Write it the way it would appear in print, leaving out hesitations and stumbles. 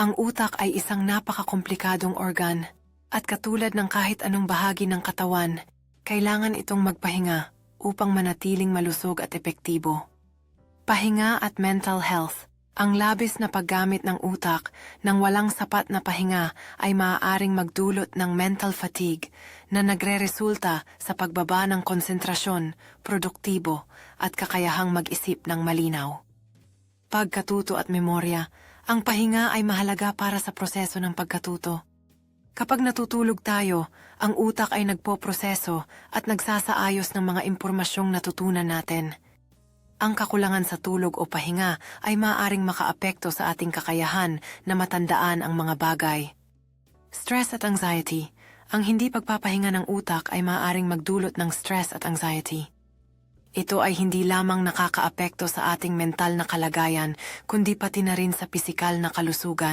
Ang utak ay isang napakakomplikadong organ, at katulad ng kahit anong bahagi ng katawan, kailangan itong magpahinga upang manatiling malusog at epektibo. Pahinga at mental health. Ang labis na paggamit ng utak ng walang sapat na pahinga ay maaaring magdulot ng mental fatigue na nagreresulta sa pagbaba ng konsentrasyon, produktibo, at kakayahang mag-isip ng malinaw. Pagkatuto at memorya. Ang pahinga ay mahalaga para sa proseso ng pagkatuto. Kapag natutulog tayo, ang utak ay nagpoproseso at nagsasaayos ng mga impormasyong natutunan natin. Ang kakulangan sa tulog o pahinga ay maaaring makaapekto sa ating kakayahan na matandaan ang mga bagay. Stress at anxiety. Ang hindi pagpapahinga ng utak ay maaaring magdulot ng stress at anxiety. Ito ay hindi lamang nakakaapekto sa ating mental na kalagayan, kundi pati na rin sa pisikal na kalusugan.